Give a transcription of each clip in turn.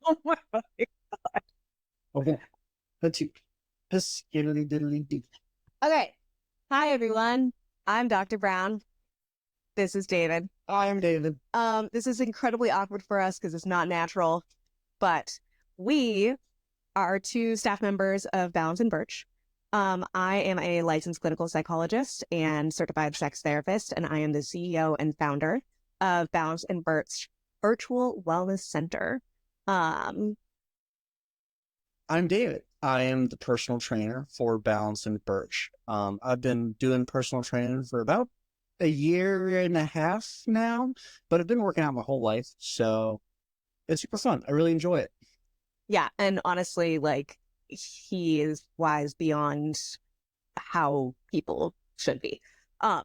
Oh my God. Okay. Let's see. Skiddly diddly dee. Okay. Hi, everyone. I'm Dr. Brown. This is David. I am David. This is incredibly awkward for us because it's not natural, but we are two staff members of Balance and Birch. I am a licensed clinical psychologist and certified sex therapist, and I am the CEO and founder of Balance and Birch Virtual Wellness Center. Um, I'm David. I am the personal trainer for Balance and Birch. I've been doing personal training for about a year and a half now, but I've been working out my whole life, so it's super fun. I really enjoy it. yeah, and honestly, like he is wise beyond how people should be. Um,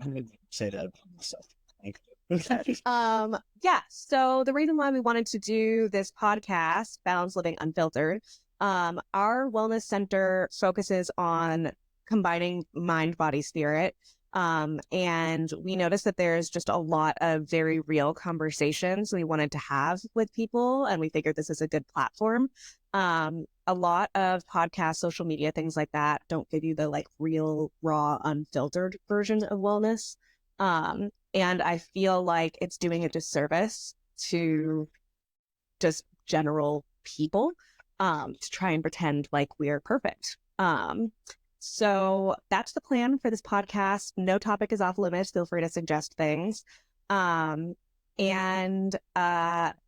I'm going to say that about myself. Thank you. yeah. So the reason why we wanted to do this podcast, Balance Living Unfiltered, our wellness center focuses on combining mind, body, spirit. And we noticed that there's just a lot of very real conversations we wanted to have with people, and we figured this is a good platform. A lot of podcasts, social media, things like that don't give you the like real, raw, unfiltered version of wellness. And I feel like it's doing a disservice to just general people to try and pretend like we're perfect. So that's the plan for this podcast. No topic is off limits. Feel free to suggest things. And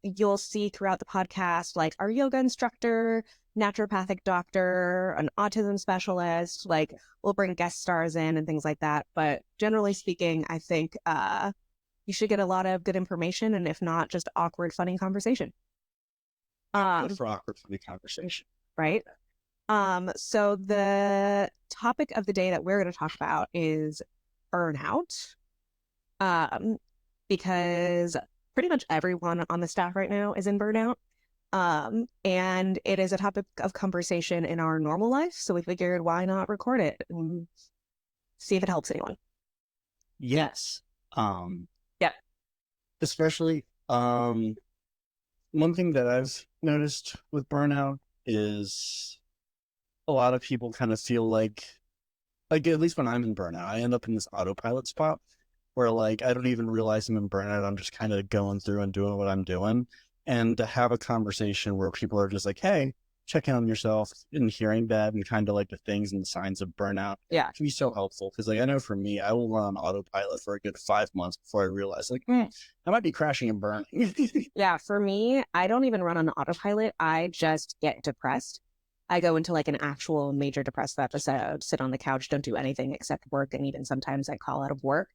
you'll see throughout the podcast, like our yoga instructor, naturopathic doctor, an autism specialist, like we'll bring guest stars in and things like that. But generally speaking, I think you should get a lot of good information, and if not, just awkward, funny conversation. Good for awkward for the conversation. Right? So the topic of the day that we're going to talk about is burnout. Because pretty much everyone on the staff right now is in burnout. And it is a topic of conversation in our normal life. So we figured, why not record it and see if it helps anyone? Yes. Yeah. Especially, one thing that I've noticed with burnout is a lot of people kind of feel like at least when I'm in burnout, I end up in this autopilot spot where like I don't even realize I'm in burnout. I'm just kind of going through and doing what I'm doing. And to have a conversation where people are just like, hey, check in on yourself and hearing that and kind of like the things and the signs of burnout Yeah. can be so helpful. Because like I know for me, I will run on autopilot for a good 5 months before I realize like, I might be crashing and burning. Yeah. For me, I don't even run on autopilot. I just get depressed. I go into like an actual major depressive episode, sit on the couch, don't do anything except work. And even sometimes I call out of work.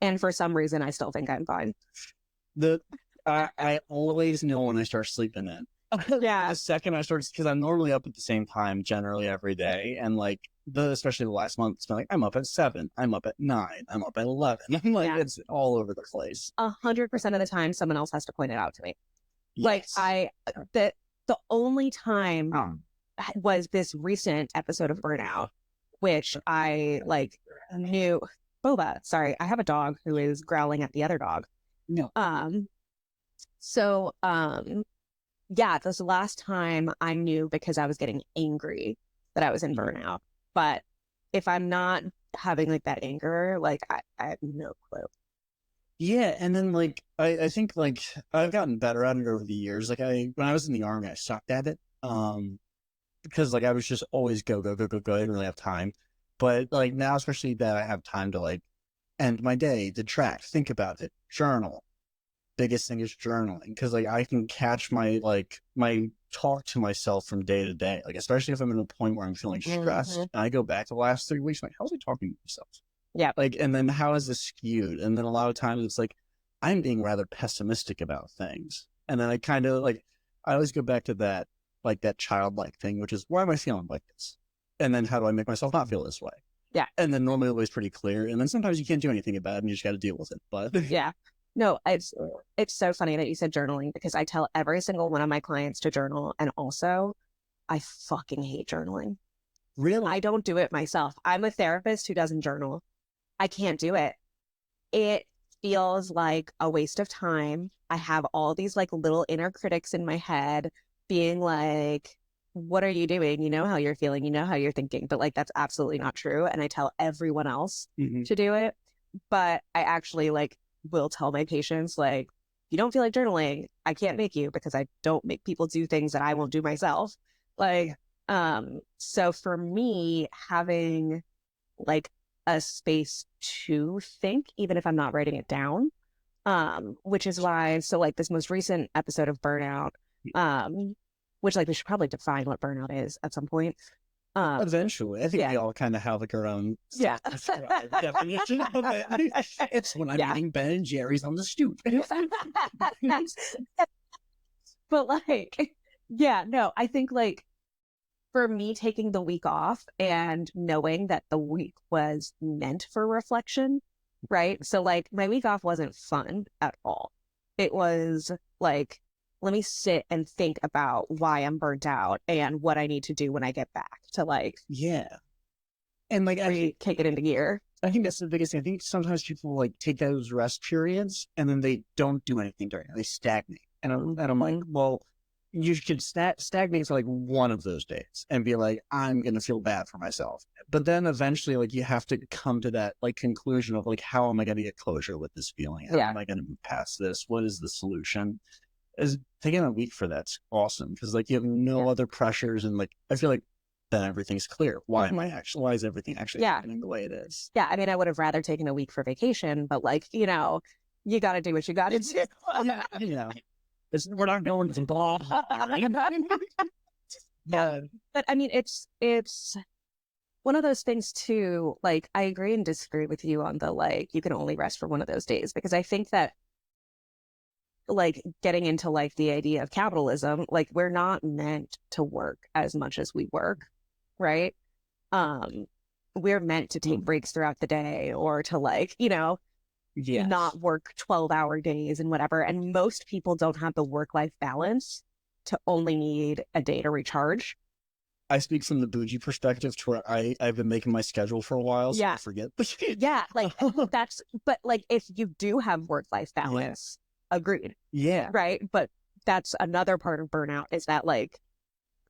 And for some reason, I still think I'm fine. I always know when I start sleeping in. Yeah. The second I start, because I'm normally up at the same time generally every day. And like, especially the last month, it's been like, I'm up at 7, I'm up at 9, I'm up at 11. I'm like, Yeah. It's all over the place. 100% of the time, someone else has to point it out to me. Yes. Like the only time was this recent episode of Burnout, which I like knew. Boba, sorry, I have a dog who is growling at the other dog. No. So yeah, this last time I knew because I was getting angry that I was in burnout. But if I'm not having like that anger, like I have no clue. Yeah, and then like I think like I've gotten better at it over the years. Like when I was in the army, I sucked at it. Because like I was just always go. I didn't really have time. But like now, especially that I have time to like end my day, detract, think about it, journal. Biggest thing is journaling, because like I can catch my talk to myself from day to day. Like especially if I'm at a point where I'm feeling stressed, and I go back the last 3 weeks, like how was I talking to myself? Yeah. Like, and then how is this skewed? And then a lot of times it's like I'm being rather pessimistic about things, and then I kind of like I always go back to that like that childlike thing, which is why am I feeling like this? And then how do I make myself not feel this way? Yeah. And then normally always pretty clear. And then sometimes you can't do anything about it and you just got to deal with it. But yeah, no, it's so funny that you said journaling, because I tell every single one of my clients to journal. And also I fucking hate journaling. Really? I don't do it myself. I'm a therapist who doesn't journal. I can't do it. It feels like a waste of time. I have all these like little inner critics in my head being like, what are you doing? You know how you're feeling, you know how you're thinking, but like that's absolutely not true. And I tell everyone else to do it. But I actually like will tell my patients, like, if you don't feel like journaling, I can't make you, because I don't make people do things that I won't do myself. Like, so for me, having like a space to think, even if I'm not writing it down, which is why, so like this most recent episode of Burnout, which like we should probably define what burnout is at some point. Eventually, I think we all kind of have like our own definition of it. It's when I'm eating Ben and Jerry's on the stoop. But like, yeah, no, I think like for me, taking the week off and knowing that the week was meant for reflection, right? So like my week off wasn't fun at all. It was like, let me sit and think about why I'm burnt out and what I need to do when I get back to like, and like kick it into gear. I think that's the biggest thing. I think sometimes people like take those rest periods and then they don't do anything during it. They stagnate. And I'm like, well, you should stagnate for like one of those days and be like, I'm going to feel bad for myself. But then eventually, like, you have to come to that like conclusion of like, how am I going to get closure with this feeling? How am I going to move past this? What is the solution? Is taking a week for that's awesome, because like you have no other pressures, and like I feel like then everything's clear. Why is everything actually happening the way it is? Yeah, I mean, I would have rather taken a week for vacation, but like, you know, you got to do what you got to do. You know, we're not going to blah. Yeah, but I mean, it's one of those things too. Like, I agree and disagree with you on the like you can only rest for one of those days, because I think that like getting into like the idea of capitalism, like we're not meant to work as much as we work, right? We're meant to take breaks throughout the day, or to like, you know, not work 12-hour days and whatever. And most people don't have the work-life balance to only need a day to recharge. I speak from the bougie perspective, to where I've been making my schedule for a while, so I forget. Like that's, but like if you do have work-life balance, agreed. Right. But that's another part of burnout, is that like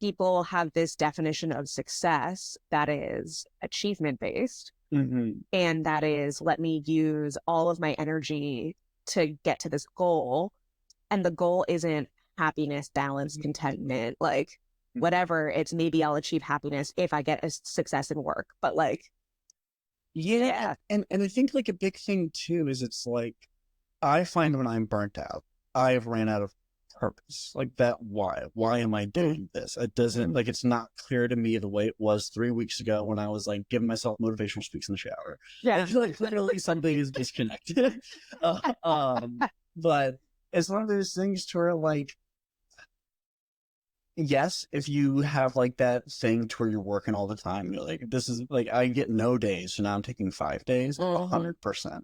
people have this definition of success that is achievement based. And that is, let me use all of my energy to get to this goal. And the goal isn't happiness, balance, contentment, like whatever. It's maybe I'll achieve happiness if I get a success in work. But like, and I think like a big thing too is, it's like, I find when I'm burnt out, I've ran out of purpose. Like that, why am I doing this? It doesn't, like, it's not clear to me the way it was 3 weeks ago when I was like giving myself motivational speaks in the shower. I feel like literally something is disconnected. But it's one of those things to where like, yes, if you have like that thing to where you're working all the time, you're like, this is like, I get no days, so now I'm taking 5 days, 100%.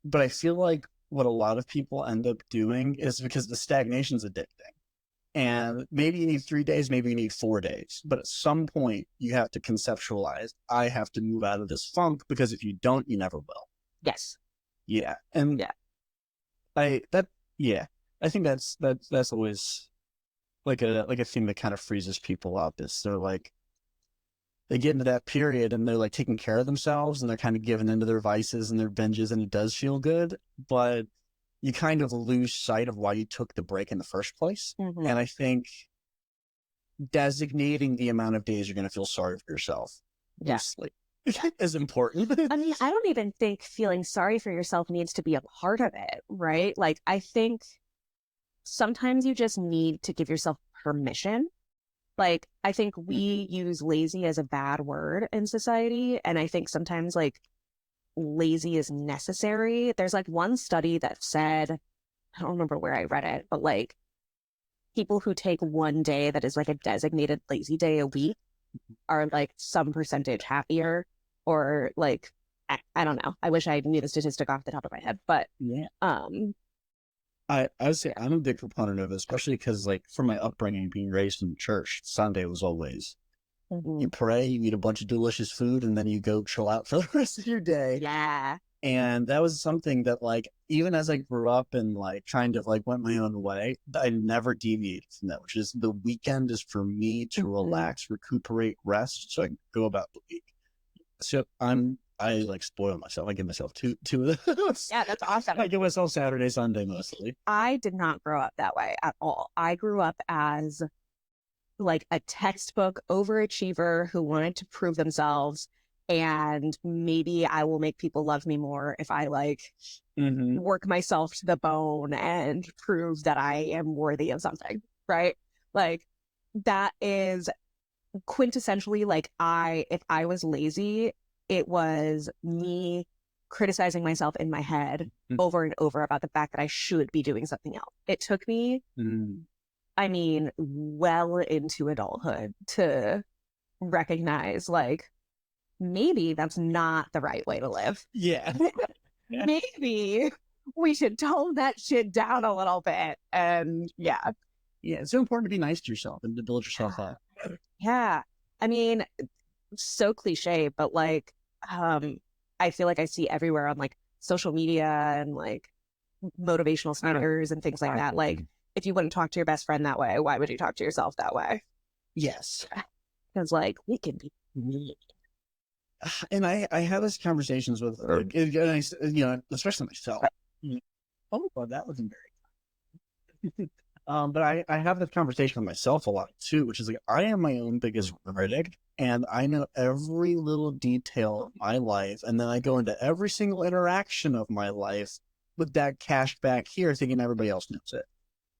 But I feel like what a lot of people end up doing is, because the stagnation's addicting. And maybe you need 3 days, maybe you need 4 days. But at some point, you have to conceptualize, I have to move out of this funk, because if you don't, you never will. Yes. Yeah. And I think that's always like a thing that kind of freezes people up, is they're like, they get into that period and they're like taking care of themselves, and they're kind of giving into their vices and their binges, and it does feel good, but you kind of lose sight of why you took the break in the first place. And I think designating the amount of days you're going to feel sorry for yourself is important. I mean, I don't even think feeling sorry for yourself needs to be a part of it, right? Like, I think sometimes you just need to give yourself permission. Like, I think we use lazy as a bad word in society. And I think sometimes like lazy is necessary. There's like one study that said, I don't remember where I read it, but like people who take one day that is like a designated lazy day a week are like some percentage happier, or like, I don't know. I wish I knew the statistic off the top of my head, but I would say I'm a big proponent of it, especially because like from my upbringing, being raised in the church, Sunday was always you pray, you eat a bunch of delicious food, and then you go chill out for the rest of your day. And that was something that like, even as I grew up and like kind of like went my own way, I never deviated from that, which is the weekend is for me to relax, recuperate, rest, so I can go about the week. So I like spoil myself. I give myself two of those. Yeah, that's awesome. I give myself Saturday, Sunday mostly. I did not grow up that way at all. I grew up as like a textbook overachiever who wanted to prove themselves, and maybe I will make people love me more if I like work myself to the bone and prove that I am worthy of something, right? Like that is quintessentially like if I was lazy, it was me criticizing myself in my head over and over about the fact that I should be doing something else. It took me, I mean, well into adulthood to recognize like maybe that's not the right way to live. Yeah. Maybe we should tone that shit down a little bit. And yeah. Yeah, it's so important to be nice to yourself and to build yourself up. Yeah. I mean, so cliche, but like, I feel like I see everywhere on like social media and like motivational speakers and things like that. Like, if you wouldn't talk to your best friend that way, why would you talk to yourself that way? Yes. Because like we can be mean. And I have these conversations with, especially myself. Oh, well, that wasn't very. But I have this conversation with myself a lot too, which is like I am my own biggest critic, and I know every little detail of my life, and then I go into every single interaction of my life with that cached back here, thinking everybody else knows it.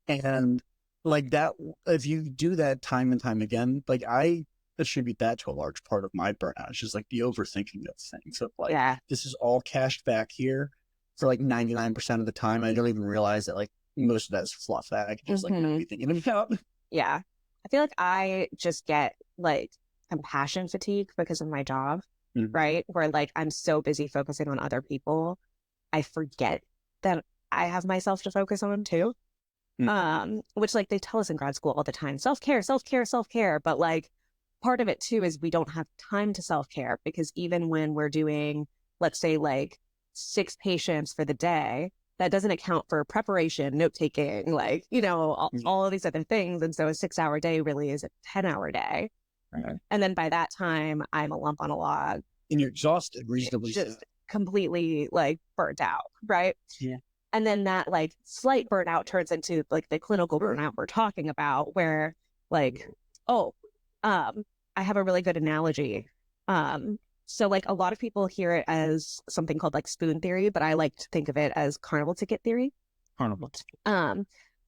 And like that, if you do that time and time again, like I attribute that to a large part of my burnout. It's just like the overthinking of things. So like, this is all cached back here for like 99% of the time. I don't even realize that like most of that is fluff that I can just like not be thinking about. Yeah. I feel like I just get like compassion fatigue because of my job, right? Where like I'm so busy focusing on other people, I forget that I have myself to focus on too. Which like they tell us in grad school all the time, self-care, self-care, self-care. But like part of it too is we don't have time to self-care, because even when we're doing, let's say like 6 patients for the day, that doesn't account for preparation, note-taking, like, all of these other things. And so a 6-hour day really is a 10-hour day. Right. And then by that time, I'm a lump on a log. And you're exhausted, reasonably just completely like burnt out, right? Yeah. And then that like slight burnout turns into like the clinical burnout we're talking about, where like, I have a really good analogy. So like a lot of people hear it as something called like spoon theory, but I like to think of it as carnival ticket theory. Carnival.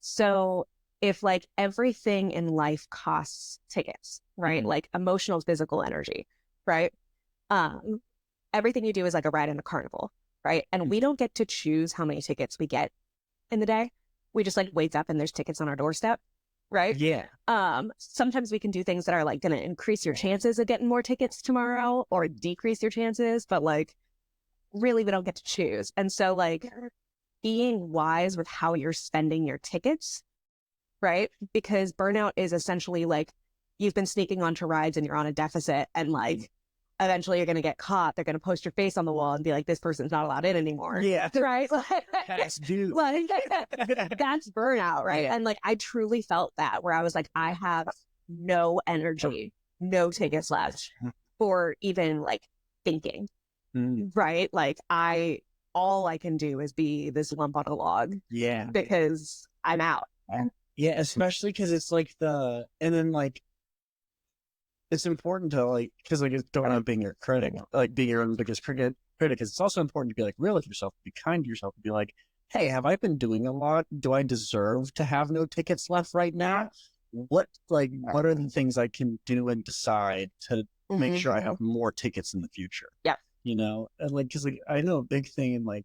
So if like everything in life costs tickets, right? Like emotional, physical energy, right? Everything you do is like a ride in a carnival, right? And we don't get to choose how many tickets we get in the day. We just like wake up and there's tickets on our doorstep. Right? Yeah. Sometimes we can do things that are like going to increase your chances of getting more tickets tomorrow or decrease your chances, but like really we don't get to choose. And so like being wise with how you're spending your tickets, right? Because burnout is essentially like you've been sneaking onto rides and you're on a deficit, and like eventually you're going to get caught. They're going to post your face on the wall and be like, this person's not allowed in anymore. Yeah. Right? That's dude. Like, that's burnout, right? Yeah. And like, I truly felt that, where I was like, I have no energy, no tickets left for even like thinking, right? Like all I can do is be this lump on a log. Yeah. Because I'm out. Yeah, especially because it's like and then like, it's important to like, because like it's don't being your critic, like being your own biggest critic. It's also important to be like real with yourself, be kind to yourself, and be like, hey, have I been doing a lot? Do I deserve to have no tickets left right now? What are the things I can do and decide to make sure I have more tickets in the future? Yeah. And like, because like I know a big thing in like,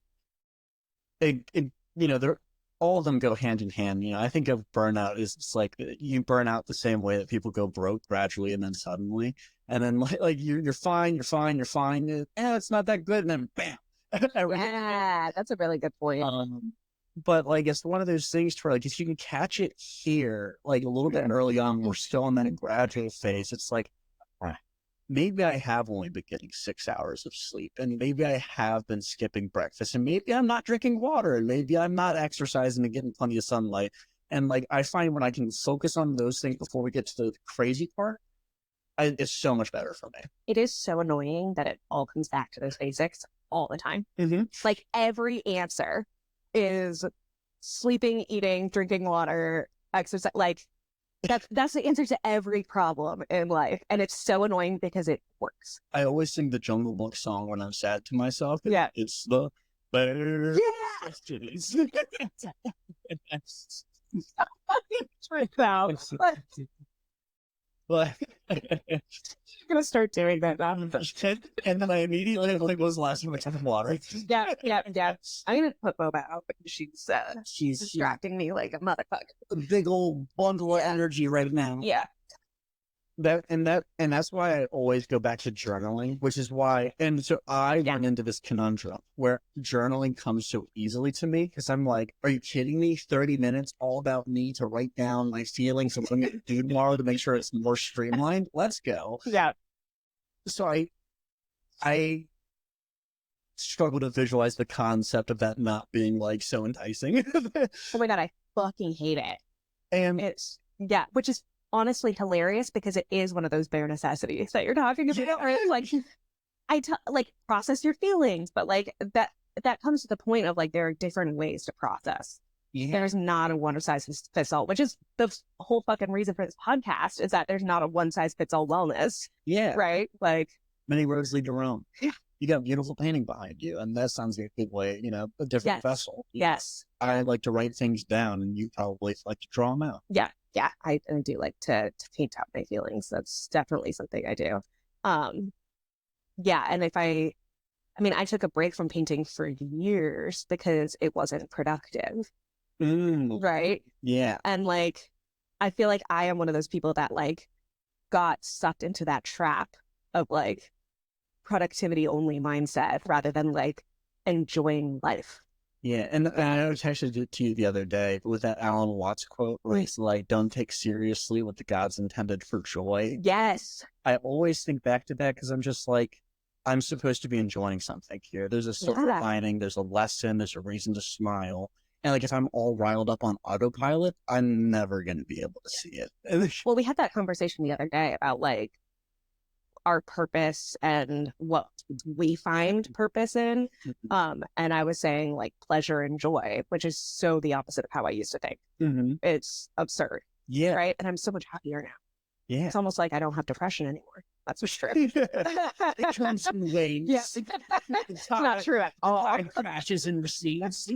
they're all of them go hand in hand. I think of burnout as it's like you burn out the same way that people go broke gradually and then suddenly, and then like you're fine, it's not that good, and then bam. Yeah, that's a really good point. But like it's one of those things where like if you can catch it here, like a little bit early on, we're still in that gradual phase. It's like maybe I have only been getting 6 hours of sleep, and maybe I have been skipping breakfast, and maybe I'm not drinking water, and maybe I'm not exercising and getting plenty of sunlight. And like, I find when I can focus on those things before we get to the crazy part, it's so much better for me. It is so annoying that it all comes back to those basics all the time. Mm-hmm. Like every answer is sleeping, eating, drinking water, exercise. Like that's the answer to every problem in life. And it's so annoying because it works. I always sing the Jungle Book song when I'm sad to myself. Yeah. It's the better. Yeah. It's out. But I'm gonna start doing that now. and then I immediately like, was the last time I took water? Yeah. I'm gonna put Boba out because she's distracting me like a motherfucker. A big old bundle of energy right now. Yeah. That's why I always go back to journaling, which is why. And so I went into this conundrum where journaling comes so easily to me because I'm like, are you kidding me? 30 minutes all about me to write down my feelings and what I'm going to do tomorrow to make sure it's more streamlined. Let's go. Yeah. So I struggle to visualize the concept of that not being like so enticing. Oh my God, I fucking hate it. And It's, which is honestly hilarious because it is one of those bare necessities that you're talking about. Where it's like, like process your feelings, but like that comes to the point of like, there are different ways to process. Yeah. There's not a one size fits all, which is the whole fucking reason for this podcast is that there's not a one size fits all wellness. Yeah. Right. Like many roads lead to Rome. Yeah. You got a beautiful painting behind you, and that sounds like a good way, a different vessel. Yes. I like to write things down, and you probably like to draw them out. Yeah. I do like to paint out my feelings. That's definitely something I do. And if I took a break from painting for years because it wasn't productive. Right? Yeah. And like, I feel like I am one of those people that like got sucked into that trap of like productivity only mindset rather than like enjoying life. Yeah, and I texted it to you the other day with that Alan Watts quote where he's like, don't take seriously what the gods intended for joy. Yes. I always think back to that because I'm just like, I'm supposed to be enjoying something here. There's a silver lining, there's a lesson, there's a reason to smile. And like, if I'm all riled up on autopilot, I'm never going to be able to see it. Well, we had that conversation the other day about like our purpose and what we find purpose in. And I was saying like pleasure and joy, which is so the opposite of how I used to think. It's absurd. Yeah. Right. And I'm so much happier now. Yeah. It's almost like I don't have depression anymore. That's for sure. It comes in waves. Yes. It's not true at all. It crashes and recedes.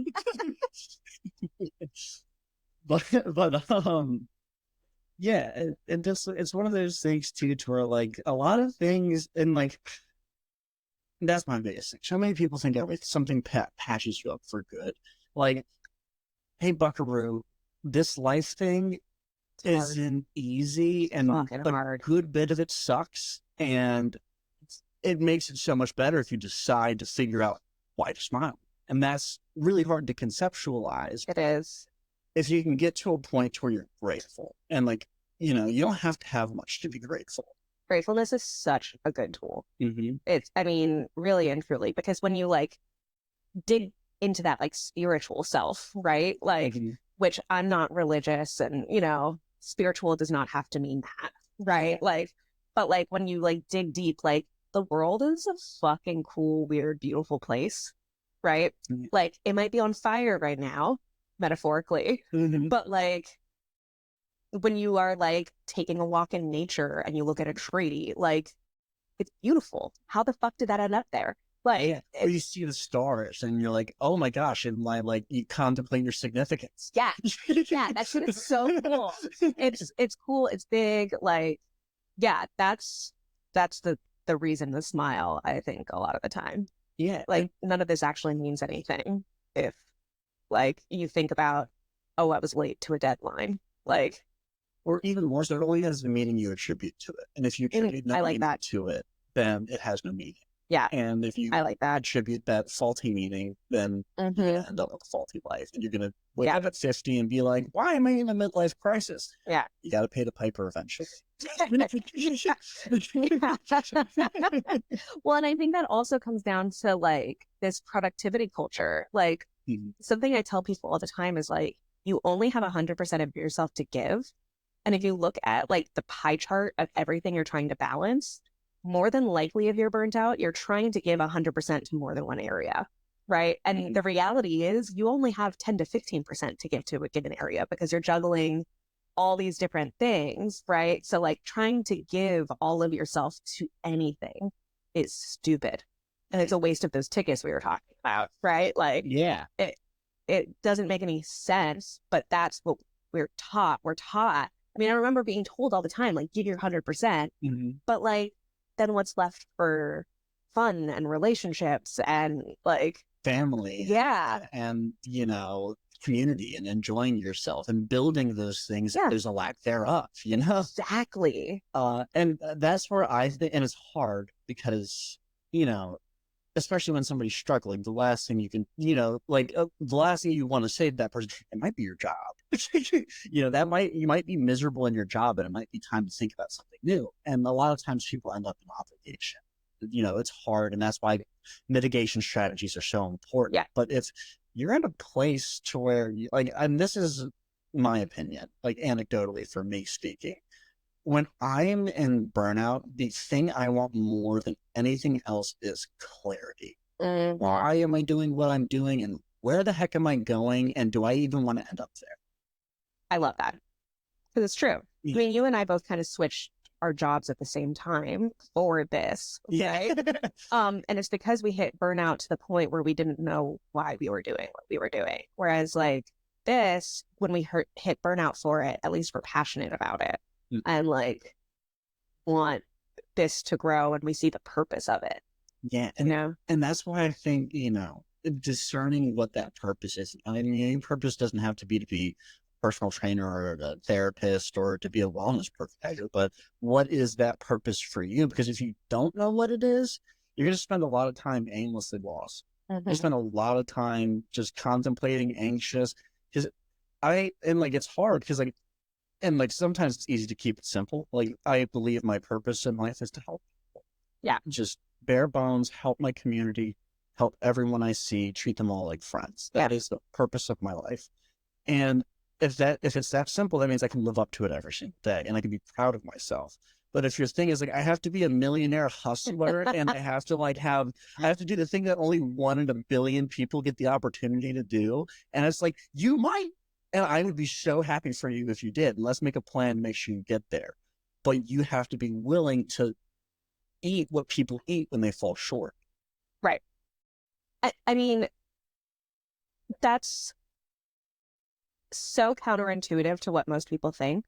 but yeah, and just it's one of those things too, to where like a lot of things, and like that's my biggest thing. So many people think that something patches you up for good. Like, hey, Buckaroo, this life thing isn't easy, and a good bit of it sucks, and it makes it so much better if you decide to figure out why to smile. And that's really hard to conceptualize. It is. If you can get to a point where you're grateful, and like, you don't have to have much to be grateful. Gratefulness is such a good tool. Mm-hmm. It's, really and truly, because when you like dig into that like spiritual self, right? Like, which I'm not religious, and spiritual does not have to mean that, right? Like, but like when you like dig deep, like the world is a fucking cool, weird, beautiful place, right? Like it might be on fire right now, metaphorically, but like when you are like taking a walk in nature and you look at a tree, like it's beautiful. How the fuck did that end up there? Like, or you see the stars and you're like, oh my gosh, and like you contemplate your significance. Yeah, that shit is so cool. It's cool. It's big. Like, yeah, that's the reason to smile. I think a lot of the time. Yeah, like none of this actually means anything if like you think about, oh, I was late to a deadline, like, or even more so, it only has the meaning you attribute to it. And if you attribute nothing to it, then it has no meaning. Yeah, And if you I like that. attribute that faulty meaning, then you're Hmm. gonna end up with a faulty life. And you're gonna wake Yeah, up at 50 and be like, why am I in a midlife crisis? yeah. You gotta pay the piper eventually. Well, and I think that also comes down to like this productivity culture. Like Mhm. something I tell people all the time is like, you only have 100% of yourself to give. And if you look at like the pie chart of everything you're trying to balance, more than likely if you're burnt out, you're trying to give 100% to more than one area. Right. And Mhm. the reality is you only have 10 to 15% to give to a given area because you're juggling all these different things. Right. So like trying to give all of yourself to anything is stupid. And it's a waste of those tickets we were talking about. Right. Like Yeah. it doesn't make any sense, but that's what we're taught. We're taught. I mean, I remember being told all the time, like, give your 100%, Mhm. but like, then what's left for fun and relationships and like, Family yeah, and, community and enjoying yourself and building those things if yeah, there's a lack thereof. exactly. And that's where I think, and it's hard because, you know, especially when somebody's struggling, the last thing you can, the last thing you want to say to that person, it might be your job. You might be miserable in your job and it might be time to think about something new. And a lot of times people end up in obligation. It's hard. And that's why mitigation strategies are so important. Yeah. But if you're in a place to where and this is my opinion, like anecdotally for me speaking, when I'm in burnout, the thing I want more than anything else is clarity. Mm, Why am I doing what I'm doing and where the heck am I going? And do I even want to end up there? I love that because it's true. I Yeah. mean, you and I both kind of switched our jobs at the same time for this, Yeah. right? And it's because we hit burnout to the point where we didn't know why we were doing what we were doing. Whereas like this, when we hit burnout for it, at least we're passionate about it Mm. and like want this to grow and we see the purpose of it, Yeah. you know? And that's why I think, discerning what that purpose is. I mean, any purpose doesn't have to be a personal trainer or a therapist or to be a wellness provider, but what is that purpose for you? Because if you don't know what it is, you're going to spend a lot of time aimlessly lost. You Mhm. spend a lot of time just contemplating, anxious. Because it's hard because sometimes it's easy to keep it simple. Like, I believe my purpose in life is to help people. Yeah. Just bare bones, help my community, help everyone I see, treat them all like friends. Yeah. That is the purpose of my life. And if it's that simple, that means I can live up to it every single day and I can be proud of myself. But if your thing is like, I have to be a millionaire hustler and I have to I have to do the thing that only 1 in 1 billion people get the opportunity to do. And it's like, you might, and I would be so happy for you if you did. Let's make a plan to make sure you get there. But you have to be willing to eat what people eat when they fall short. Right. I mean, that's so counterintuitive to what most people think,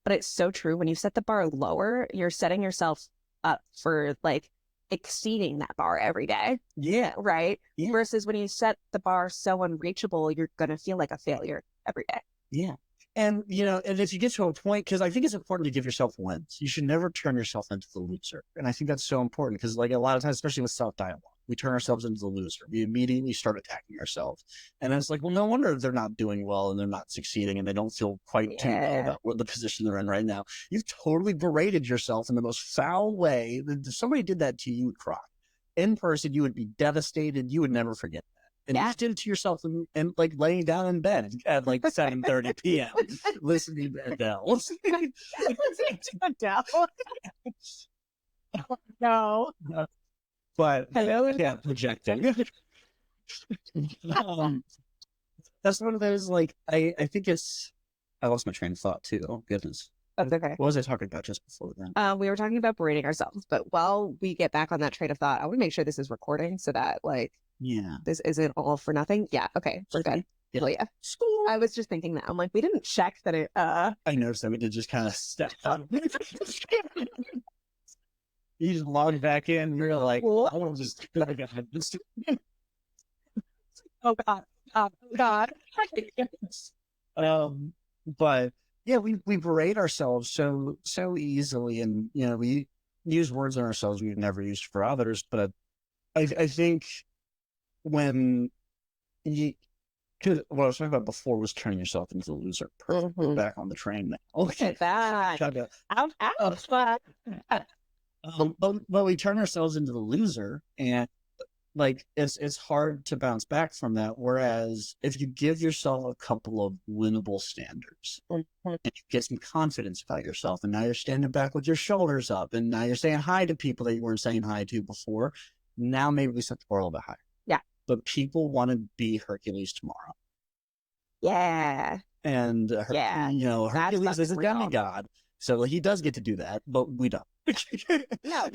but it's so true. When you set the bar lower, you're setting yourself up for like exceeding that bar every day. Yeah. Right. Yeah. Versus when you set the bar so unreachable, you're going to feel like a failure every day. Yeah. And, and if you get to a point, because I think it's important to give yourself wins. You should never turn yourself into the loser. And I think that's so important because, like, a lot of times, especially with self-dialogue, we turn ourselves into the loser. We immediately start attacking ourselves. And it's like, well, no wonder they're not doing well and they're not succeeding and they don't feel quite too well about what the position they're in right now. You've totally berated yourself in the most foul way. If somebody did that to you, you would cry. In person, you would be devastated. You would never forget. And you did it to yourself and like laying down in bed at like 7:30 p.m. listening to Adele. Listening to Adele. No. But Hello. yeah, projecting. That's one of those like I think it's I lost my train of thought too. Oh goodness. That's okay. What was I talking about just before then? We were talking about berating ourselves, but while we get back on that train of thought, I want to make sure this is recording so that like Yeah. this isn't all for nothing. Yeah. Okay. We're good. Yeah. Oh yeah. I was just thinking that. I'm like, we didn't check that it I noticed that we did just kind of step on. You just logged back in and you're like, Well, I want to just oh God. Oh God. But yeah, we berate ourselves so easily, and we use words on ourselves we've never used for others. But I think when you, because what I was talking about before was turning yourself into a loser. Perfect. We're back on the train now. Look at that. Ouch, ouch. But we turn ourselves into the loser, and like it's hard to bounce back from that. Whereas if you give yourself a couple of winnable standards and you get some confidence about yourself, and now you're standing back with your shoulders up, and now you're saying hi to people that you weren't saying hi to before. Now maybe we set the bar a little bit higher. Yeah. But people want to be Hercules tomorrow. Yeah. And Hercules is a demigod, so he does get to do that, but we don't. No,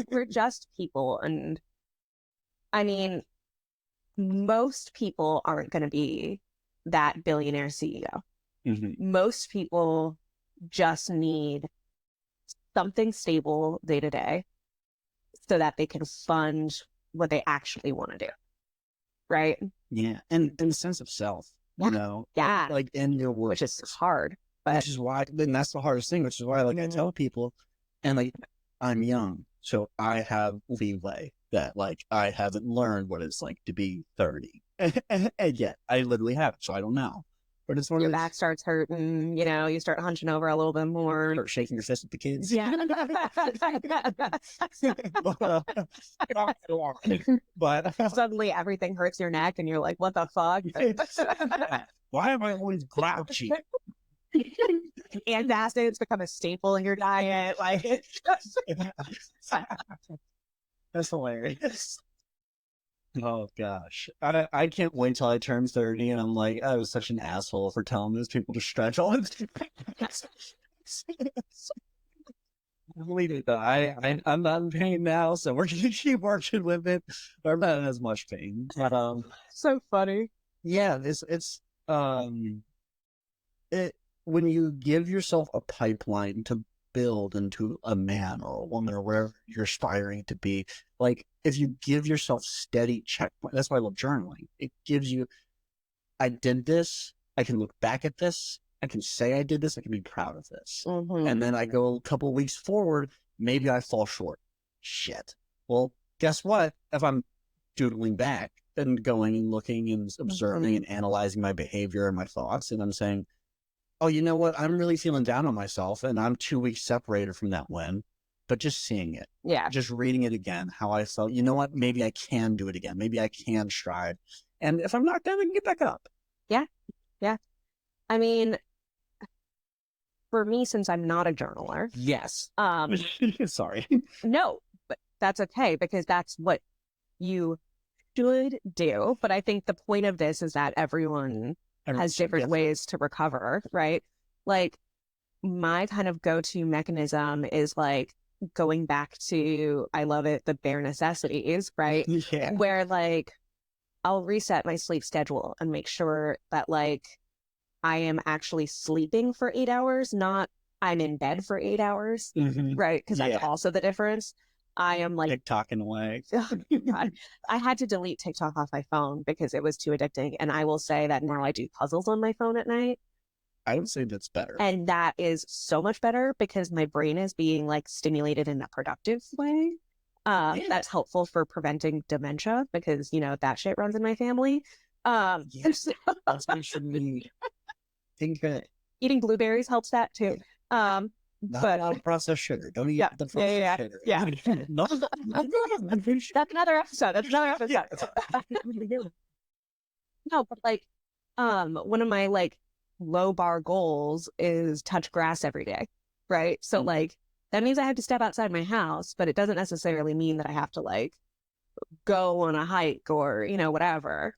we're just people, and I mean, most people aren't going to be that billionaire CEO. Mm-hmm. Most people just need something stable day to day so that they can fund what they actually want to do. Right? Yeah. And a sense of self, Yeah. like in your work. Which is hard. But which is why, then that's the hardest thing, which is why, like, I tell people, and like, I'm young, so I have leeway that, like, I haven't learned what it's like to be 30. And yet, I literally haven't, so I don't know. But it's one your of back starts hurting, you start hunching over a little bit more. start shaking your fist at the kids. Yeah. But suddenly everything hurts your neck and you're like, what the fuck? Why am I always grouchy? Antacids become a staple in your diet. Like, it's just... That's hilarious. Oh gosh, I can't wait till I turn 30, and I'm like, I was such an asshole for telling those people to stretch all the Leave it though. I'm not in pain now, so we're gonna keep working with it. I'm not in as much pain, but so funny. Yeah, it when you give yourself a pipeline to build into a man or a woman or wherever you're aspiring to be, like if you give yourself steady checkpoint, that's why I love journaling. It gives you, I did this, I can look back at this, I can say I did this, I can be proud of this. Mm-hmm. And then I go a couple of weeks forward, maybe I fall short. Shit. Well, guess what? If I'm doodling back and going and looking and observing and analyzing my behavior and my thoughts, and I'm saying, oh, you know what? I'm really feeling down on myself, and I'm 2 weeks separated from that win. But just seeing it, just reading it again, how I felt, you know what? Maybe I can do it again. Maybe I can strive. And if I'm knocked down, I can get back up. Yeah. Yeah. I mean, for me, since I'm not a journaler. Yes. Sorry. No, but that's okay, because that's what you should do. But I think the point of this is that everyone has different ways to recover, right? Like, my kind of go-to mechanism is like going back to, I love it, the bare necessities, right? Yeah. Where like I'll reset my sleep schedule and make sure that like I am actually sleeping for 8 hours, not I'm in bed for 8 hours, right? Because that's also the difference. I am like TikToking away. Oh, God. I had to delete TikTok off my phone because it was too addicting. And I will say that now I do puzzles on my phone at night. I would say that's better. And that is so much better because my brain is being like stimulated in a productive way. That's helpful for preventing dementia because, that shit runs in my family. Yes, that's actually eating blueberries helps that too. Not processed sugar. Don't eat the processed sugar. Yeah. No. That's another episode. No, but like, one of my like low bar goals is touch grass every day, right? So like, that means I have to step outside my house, but it doesn't necessarily mean that I have to like go on a hike or, whatever.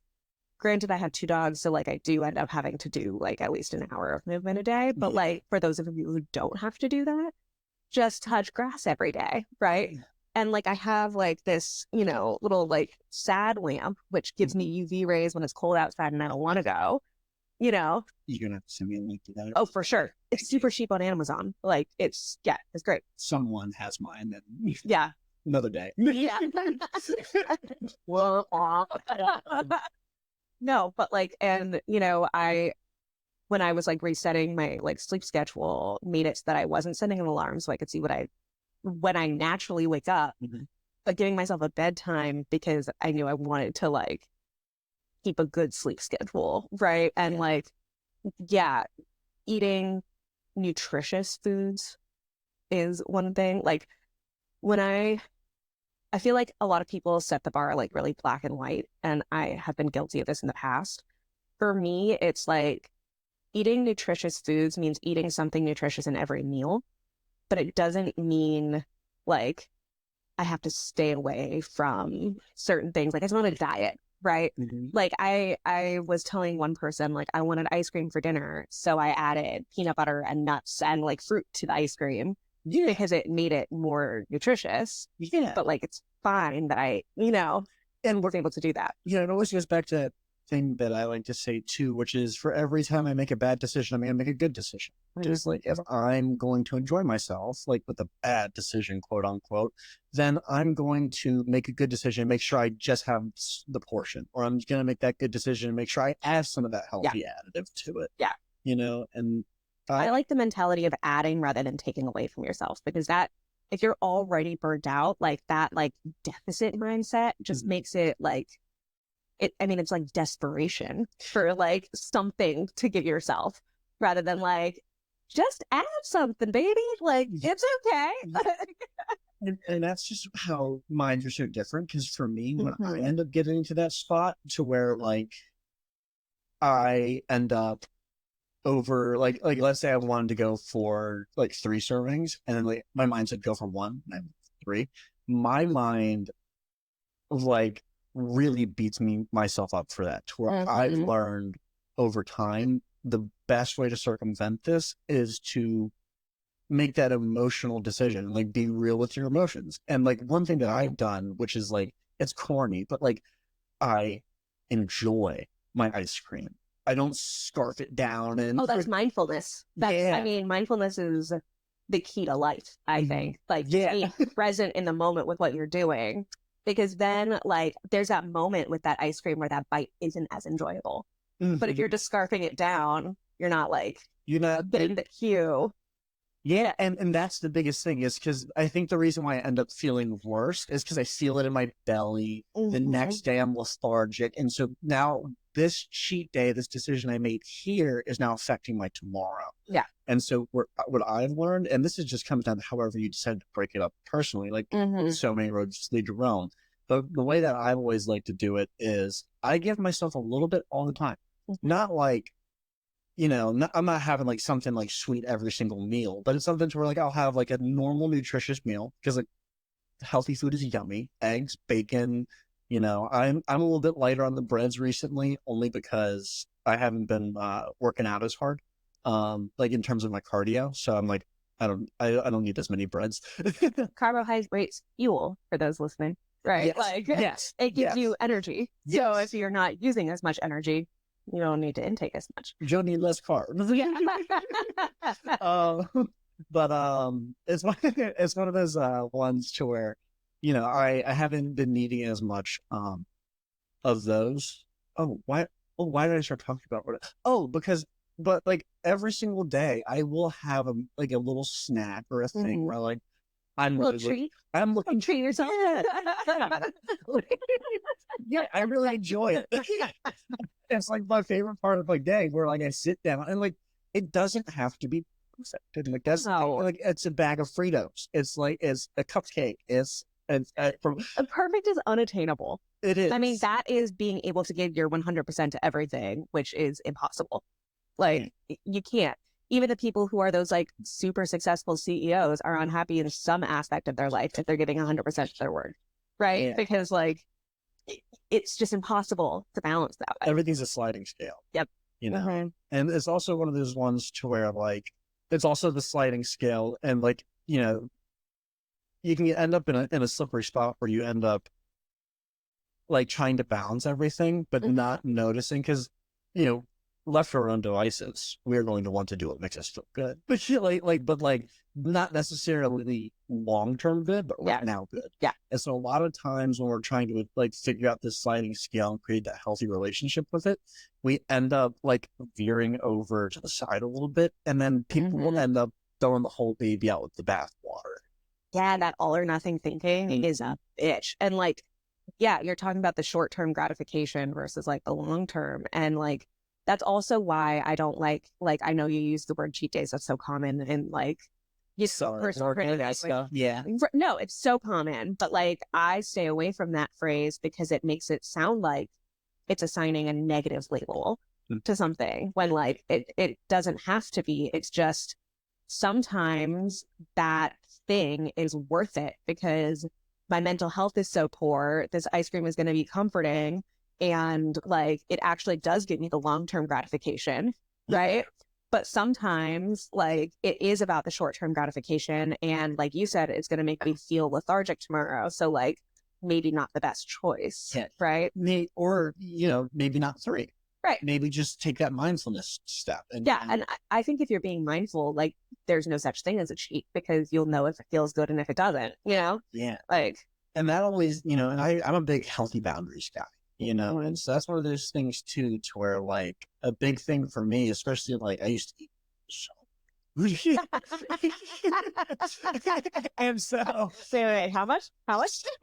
Granted, I have 2 dogs, so like I do end up having to do like at least an hour of movement a day. But like for those of you who don't have to do that, just touch grass every day, right? And like I have like this, little like sad lamp, which gives me UV rays when it's cold outside and I don't want to go, You're gonna have to send me a link to that. Oh, for sure. It's super cheap on Amazon. Like it's great. Someone has mine. Then another day. Yeah. Well, no, but like, and when I was like resetting my like sleep schedule, made it so that I wasn't setting an alarm so I could see when I naturally wake up, giving myself a bedtime because I knew I wanted to like keep a good sleep schedule, right? And like, yeah, eating nutritious foods is one thing. Like when I feel like a lot of people set the bar like really black and white, and I have been guilty of this in the past. For me, it's like eating nutritious foods means eating something nutritious in every meal, but it doesn't mean like I have to stay away from certain things. Like it's not a diet, right? Mhm. Like I was telling one person like I wanted ice cream for dinner, so I added peanut butter and nuts and like fruit to the ice cream Yeah, because it made it more nutritious. yeah. But like it's fine that I, And was able to do that. it always goes back to that thing that I like to say too, which is for every time I make a bad decision, I'm going to make a good decision. Just like if I'm going to enjoy myself, like with a bad decision, quote unquote, then I'm going to make a good decision, make sure I just have the portion, or I'm going to make that good decision and make sure I add some of that Yeah. healthy additive to it, Yeah. and I I, like the mentality of adding rather than taking away from yourself because that if you're already burnt out, like that like deficit mindset just makes it like it I mean it's like desperation for like something to give yourself rather than like just add something, baby. Like it's okay. and that's just how minds are so different. Because for me, when I Mhm. end up getting to that spot to where like I end up over like let's say I wanted to go for like 3 servings and then like my mind said go for one and I have 3. My mind like really beats me myself up for that. To where I've Mhm. learned over time the best way to circumvent this is to make that emotional decision, like be real with your emotions. And like one thing that I've done, which is like it's corny, but like I enjoy my ice cream. I don't scarf it down and Oh, that's mindfulness. I yeah, mean, mindfulness is the key to life, I think. Like just yeah. being present in the moment with what you're doing. Because then like there's that moment with that ice cream where that bite isn't as enjoyable. But if Mhm. you're just scarfing it down, you're not like You know, getting the cue. yeah, and that's the biggest thing is because I think the reason why I end up feeling worse is because I feel it in my belly. The Mhm. next day I'm lethargic, and so now this cheat day, this decision I made here is now affecting my tomorrow. Yeah. And so what I've learned, and this is just comes down to however you decide to break it up personally, like Hmm. so many roads lead to Rome. But the way that I've always liked to do it is I give myself a little bit all the time, not like I'm not having like something like sweet every single meal, but it's something to where like I'll have like a normal nutritious meal because like healthy food is yummy, eggs, bacon. I'm a little bit lighter on the breads recently, only because I haven't been working out as hard, like in terms of my cardio. So I'm like, I don't need as many breads. Carbohydrates fuel for those listening. Right. Yes, Like yes, it gives you yes, energy. So if yes. you're not using as much energy, you don't need to intake as much. You don't need less carbs. Yeah. Uh, but it's one of those ones to where I haven't been needing as much of those. Oh, why did I start talking about what? Oh, because but like every single day I will have like a little snack or a thing Hmm. where like I'm Little really treat. I'm looking. Treat yourself. Yeah, yeah, I really enjoy it. It's like my favorite part of my day where like I sit down and like it doesn't have to be perfect. And, like that's No. like it's a bag of Fritos. It's like it's a cupcake. It's from Perfect is unattainable. it I mean, is. that is being able to give your 100% to everything, which is impossible. Yeah. Like, you can't. Even the people who are those like super successful CEOs are unhappy in some aspect of their life if they're giving 100% to their work, right? Yeah. Because like it's just impossible to balance that way. Everything's a sliding scale, Yep. you know. Hmm. And it's also one of those ones to where like it's also the sliding scale and like, you can end up in a slippery spot where you end up like trying to balance everything, but not noticing because, you know, left to our own devices, we're going to want to do what makes us feel good. But shit, but like not necessarily long term good, but right Yeah. now good. Yeah. And so a lot of times when we're trying to like figure out this sliding scale and create that healthy relationship with it, we end up like veering over to the side a little bit, and then people will end up throwing the whole baby out with the bathwater. Yeah, that all or nothing thinking is a bitch. And like, yeah, you're talking about the short-term gratification versus like the long-term. And like, that's also why I don't like, I know you use the word cheat days. That's so common. And like, you So person, stuff. Yeah. no, it's so common. But like, I stay away from that phrase because it makes it sound like it's assigning a negative label to something when like it doesn't have to be. It's just sometimes that thing is worth it because my mental health is so poor. This ice cream is going to be comforting. And like, it actually does give me the long-term gratification. Right. But sometimes like it is about the short-term gratification. And like you said, it's going to make me feel lethargic tomorrow. So like maybe not the best choice. Yeah. Right. Or, maybe not 3. Right. Maybe just take that mindfulness step. Yeah. And I think if you're being mindful, like there's no such thing as a cheat because you'll know if it feels good and if it doesn't, Yeah. like, And that always, and I'm a big healthy boundaries guy, and so that's one of those things too, to where like a big thing for me, especially like I used to eat so and so wait, how much?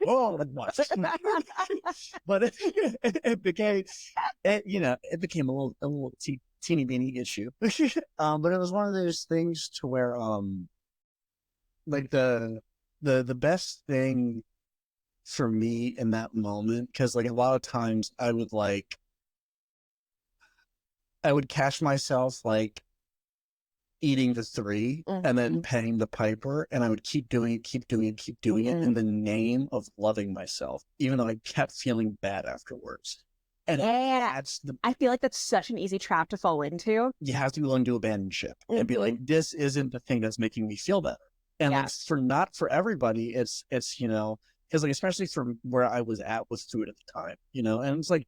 oh much. But it became it became a little teeny beeny issue. But it was one of those things to where like the best thing for me in that moment, because like a lot of times I would catch myself like eating the 3 and then paying the piper, and I would keep doing it, keep doing it, keep doing it in the name of loving myself, even though I kept feeling bad afterwards. And I feel like that's such an easy trap to fall into. You have to be willing to abandon ship and be like, this isn't the thing that's making me feel better. And like not for everybody, it's because like especially from where I was at with food at the time, and it's like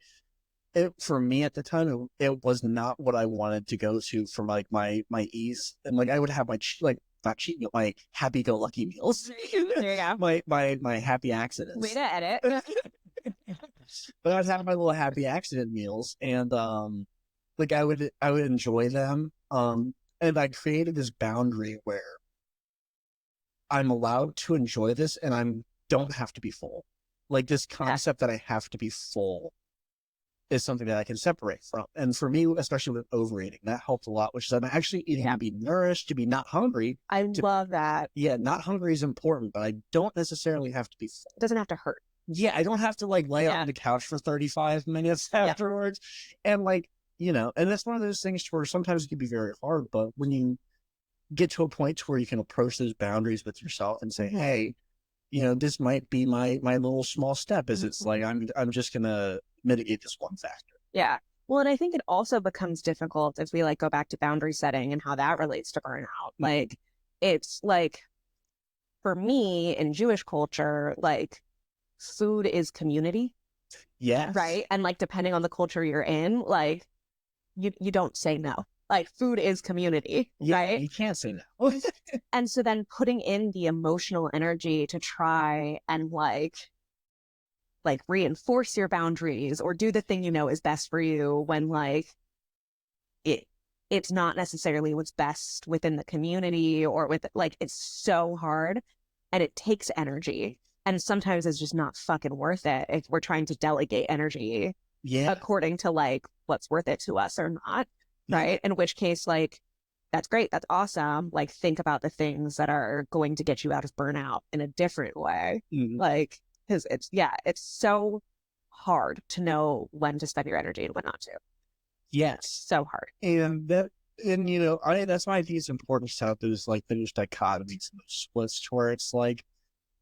for me at the time it was not what I wanted to go to for like my ease, and like I would have my not cheat meal, my happy go lucky meals. There you go. my happy accidents. Way to edit. But I was having my little happy accident meals, and like I would enjoy them, and I created this boundary where I'm allowed to enjoy this, and don't have to be full. Like this concept that I have to be full is something that I can separate from. And for me, especially with overeating, that helped a lot, which is I'm actually eating to be nourished, to be not hungry. I love that. Yeah, not hungry is important, but I don't necessarily have to be full. It doesn't have to hurt. Yeah, I don't have to like lay on the couch for 35 minutes afterwards. And like, and that's one of those things where sometimes it can be very hard, but when you get to a point where you can approach those boundaries with yourself and say, hey, this might be my little small step, is it's like I'm just gonna mitigate this one factor. Yeah. Well, and I think it also becomes difficult if we like go back to boundary setting and how that relates to burnout. Like it's like for me in Jewish culture, like food is community. Yes. Right. And like depending on the culture you're in, like you don't say no. Like food is community, right? You can't say no. And so then putting in the emotional energy to try and like reinforce your boundaries or do the thing is best for you when like it's not necessarily what's best within the community or with like it's so hard and it takes energy. And sometimes it's just not fucking worth it if we're trying to delegate energy according to like what's worth it to us or not. Right. In which case, like, that's great. That's awesome. Like, think about the things that are going to get you out of burnout in a different way. Like, because it's so hard to know when to spend your energy and when not to. Yes. So hard. And that's why I think it's important to have those dichotomies and those splits where it's like,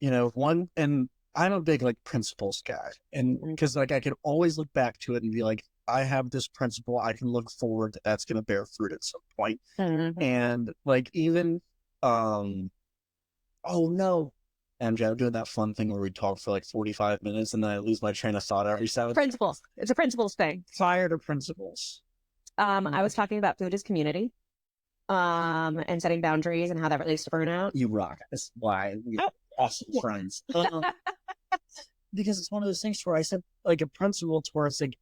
one, and I'm a big like principles guy, and because like I can always look back to it and be like, I have this principle I can look forward to that's going to bear fruit at some point. And like even, oh no, MJ, I'm doing that fun thing where we talk for like 45 minutes and then I lose my train of thought every 7. Principles. It's a principles thing. Tired of principles. I was talking about food as community, and setting boundaries and how that relates to burnout. You rock. That's why we're awesome friends. Because it's one of those things where I said like a principle to where it's like,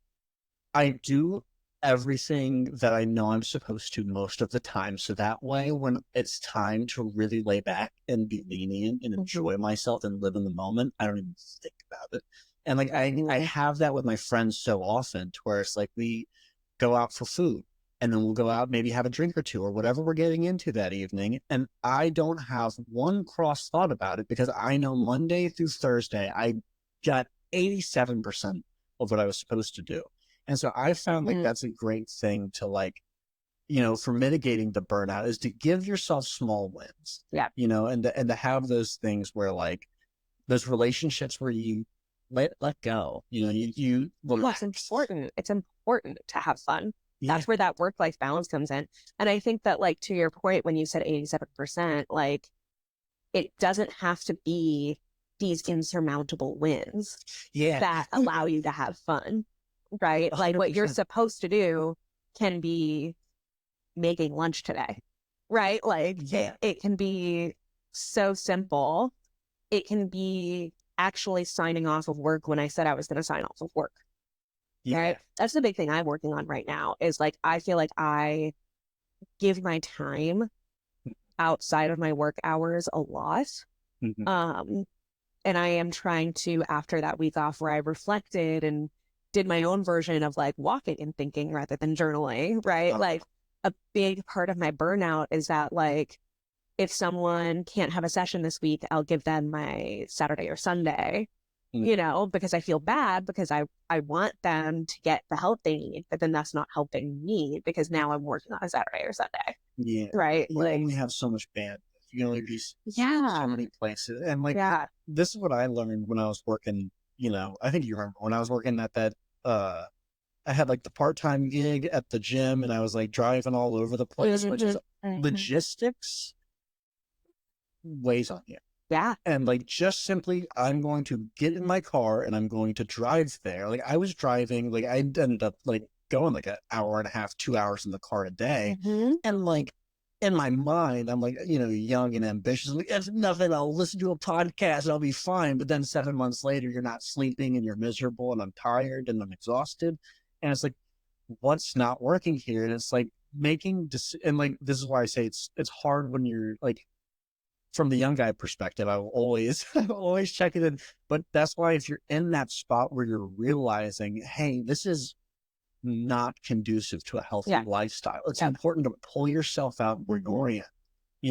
I do everything that I know I'm supposed to most of the time. So that way, when it's time to really lay back and be lenient and enjoy myself and live in the moment, I don't even think about it. And like, I have that with my friends so often to where it's like we go out for food and then we'll go out, maybe have a drink or two or whatever we're getting into that evening. And I don't have one cross thought about it because I know Monday through Thursday, I got 87% of what I was supposed to do. And so I found like that's a great thing to like, for mitigating the burnout is to give yourself small wins. Yeah. And to have those things where like those relationships where you let go, Well, it's important. It's important to have fun. Yeah. That's where that work-life balance comes in. And I think that, like, to your point, when you said 87%, like, it doesn't have to be these insurmountable wins that allow you to have fun, right? 100%. Like, what you're supposed to do can be making lunch today, right? Like, it can be so simple. It can be actually signing off of work when I said I was going to sign off of work. Yeah. Right. That's the big thing I'm working on right now is like, I feel like I give my time outside of my work hours a lot. And I am trying to, after that week off where I reflected and did my own version of like walking and thinking rather than journaling, right? Like a big part of my burnout is that like, if someone can't have a session this week, I'll give them my Saturday or Sunday, because I feel bad because I want them to get the help they need, but then that's not helping me because now I'm working on a Saturday or Sunday. Yeah. Right. You only have so much bandwidth. You can only be so many places. And like, this is what I learned when I was working, I think you remember when I was working at that, I had like the part-time gig at the gym and I was like driving all over the place, which is logistics weighs on you. Yeah. And like, just simply, I'm going to get in my car and I'm going to drive there. Like I was driving, like I ended up like going like an hour and a half, 2 hours in the car a day. And like in my mind, I'm like, young and ambitious. Like, it's nothing. I'll listen to a podcast and I'll be fine. But then 7 months later, you're not sleeping and you're miserable and I'm tired and I'm exhausted. And it's like, what's not working here? And it's like and like, this is why I say it's hard when you're like, from the young guy perspective, I will always check it in. But that's why if you're in that spot where you're realizing, hey, this is not conducive to a healthy lifestyle, it's important to pull yourself out where you're in,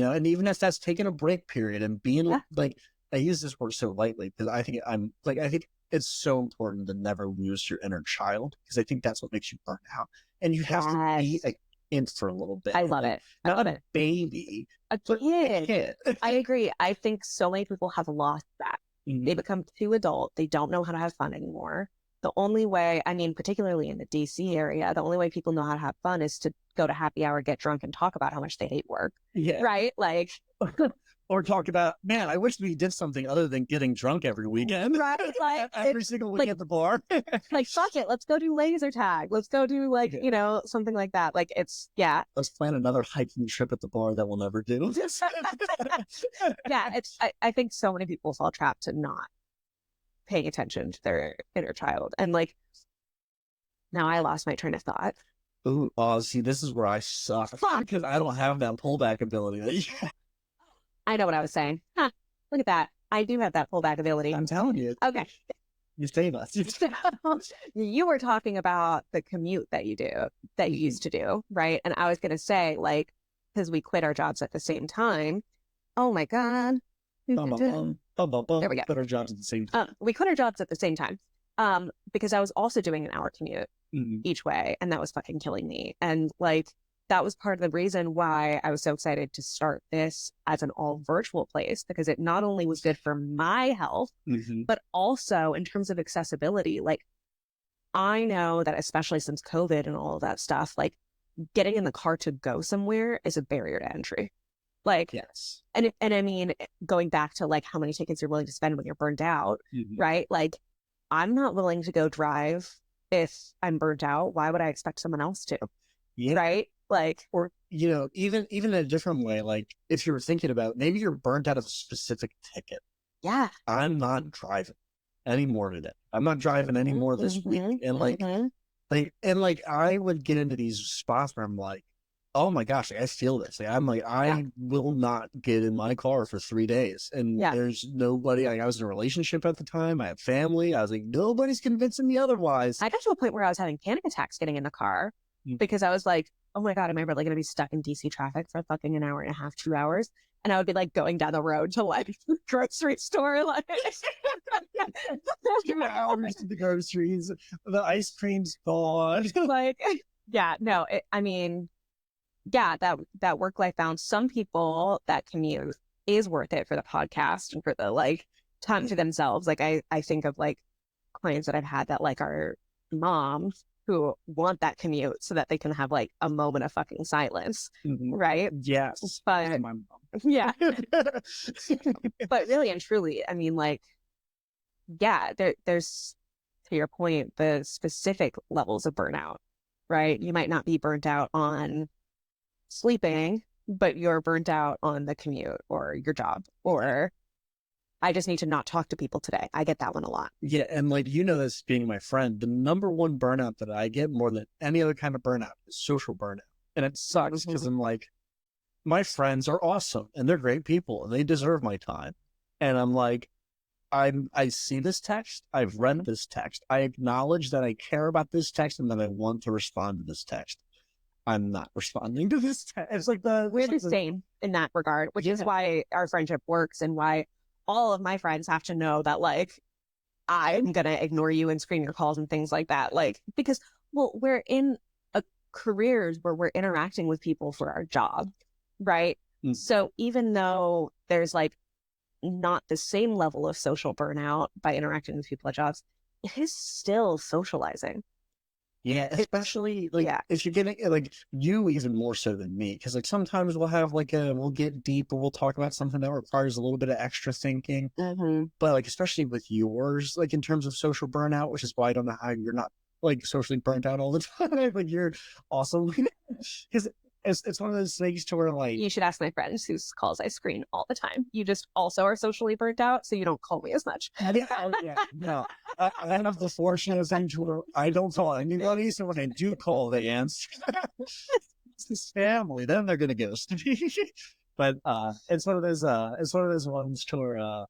and even if that's taking a break period and being like, I use this word so lightly because I think it's so important to never lose your inner child because I think that's what makes you burn out. And you have to be in for a little bit. I love it. Not a baby, a kid. I agree. I think so many people have lost that. They become too adult. They don't know how to have fun anymore. The only way, particularly in the DC area, the only way people know how to have fun is to go to happy hour, get drunk, and talk about how much they hate work. Yeah. Right? Like, or talk about, man, I wish we did something other than getting drunk every weekend. Right? Like every single week at the bar. Like, fuck it. Let's go do laser tag. Let's go do something like that. Like let's plan another hiking trip at the bar that we'll never do. I think so many people fall trapped to not paying attention to their inner child. And like, now I lost my train of thought. Ooh, see, this is where I suck because I don't have that pullback ability. I know what I was saying. Look at that. I do have that pullback ability. I'm telling you. Okay. You save us. You were talking about the commute that you used to do, right? And I was going to say, like, because we quit our jobs at the same time. Oh my God. There we go. Quit our jobs at the same time. We quit our jobs at the same time. Because I was also doing an hour commute each way, and that was fucking killing me. And like, that was part of the reason why I was so excited to start this as an all virtual place, because it not only was good for my health, but also in terms of accessibility. Like, I know that especially since COVID and all of that stuff, like getting in the car to go somewhere is a barrier to entry. Like, yes. And I mean, going back to like how many tickets you're willing to spend when you're burned out, right? Like, I'm not willing to go drive if I'm burnt out. Why would I expect someone else to? Yeah. Right? Like, or, even in a different way, like if you're thinking about, maybe you're burnt out of a specific ticket. Yeah. I'm not driving anymore today. I'm not driving anymore this week. And like, Like, and like, I would get into these spots where I'm like, oh my gosh, like, I feel this. Like, I'm like, Yeah. I will not get in my car for 3 days. And Yeah. there's nobody, like, I was in a relationship at the time. I had family. I was like, nobody's convincing me otherwise. I got to a point where I was having panic attacks getting in the car Mm. because I was like, oh my God, am I really going to be stuck in DC traffic for fucking an hour and a half, 2 hours? And I would be like going down the road to like grocery store, like 2 hours to the groceries. The ice cream's gone. like, yeah, no, I mean, yeah, that work life balance. Some people that commute is worth it for the podcast and for the like time to themselves. Like I think of like clients that I've had that like are moms who want that commute so that they can have like a moment of fucking silence, Mhm. right? Yes. But My mom. yeah, but really and truly, I mean, like, yeah, there's to your point, the specific levels of burnout, right? You might not be burnt out on sleeping, but you're burnt out on the commute or your job, or I just need to not talk to people today. I get that one a lot. Yeah, and like this being my friend, the number one burnout that I get more than any other kind of burnout is social burnout. And it sucks because Mhm. I'm like, my friends are awesome and they're great people and they deserve my time. And I'm like, I see this text, I've read this text, I acknowledge that I care about this text and that I want to respond to this text. I'm not responding to this text. It's like We're the same in that regard, which is yeah. why our friendship works and why all of my friends have to know that like I'm gonna ignore you and screen your calls and things like that. Like because well, we're in a careers where we're interacting with people for our job, right? Mm. So even though there's like not the same level of social burnout by interacting with people at jobs, it is still socializing. Yeah, especially like Yeah. if you're getting like you even more so than me, because like sometimes we'll have like we'll get deep or we'll talk about something that requires a little bit of extra thinking. Mm-hmm. But like especially with yours, like in terms of social burnout, which is why I don't know how you're not like socially burnt out all the time. Like you're awesome because it's one of those things to where like You should ask my friends whose calls I screen all the time. You just also are socially burnt out, so you don't call me as much. yeah, no. I have the fortunate thing to where I don't call anybody, so when I do call, they answer. It's this family, then they're gonna ghost me. But it's one of those ones to where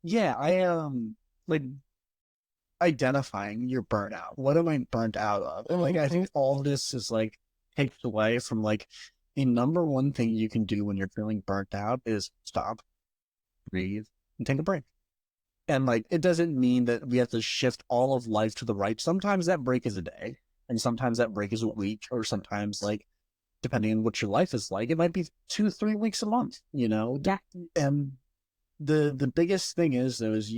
yeah, I am like identifying your burnout. What am I burnt out of? And like I think all of this is like takes away from like the number one thing you can do when you're feeling burnt out is stop, breathe, and take a break. And like it doesn't mean that we have to shift all of life to the right. Sometimes that break is a day, and sometimes that break is a week, or sometimes like depending on what your life is like, it might be 2-3 weeks a month, you know? Yeah. And the biggest thing is though is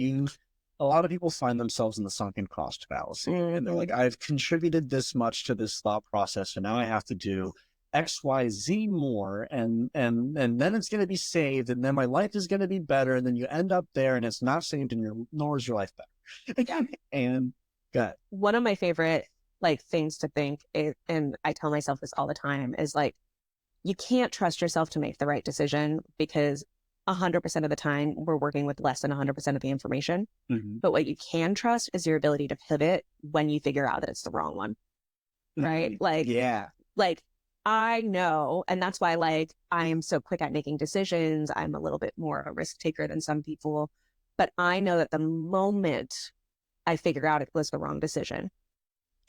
a lot of people find themselves in the sunken cost fallacy. And they're like, I've contributed this much to this thought process, and now I have to do X, Y, Z more, and then it's gonna be saved, and then my life is gonna be better, and then you end up there and it's not saved and nor is your life better. And good. One of my favorite like things to think is, and I tell myself this all the time, is like you can't trust yourself to make the right decision because 100% of the time we're working with less than 100% of the information. Mm-hmm. But what you can trust is your ability to pivot when you figure out that it's the wrong one. Right? Like, yeah. Like I know, and that's why like I am so quick at making decisions. I'm a little bit more of a risk taker than some people, but I know that the moment I figure out it was the wrong decision,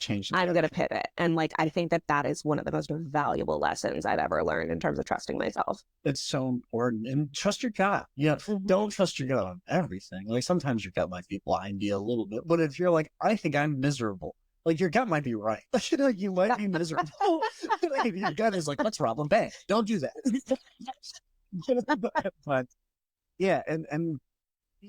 Change I'm going to pivot. And like, I think that that is one of the most valuable lessons I've ever learned in terms of trusting myself. It's so important. And trust your gut. Yeah. Don't trust your gut on everything. Like sometimes your gut might be blind you a little bit, but if you're like, I think I'm miserable, like your gut might be right. Like you might be miserable. Like, your gut is like, let's rob them bank. Don't do that. But yeah, and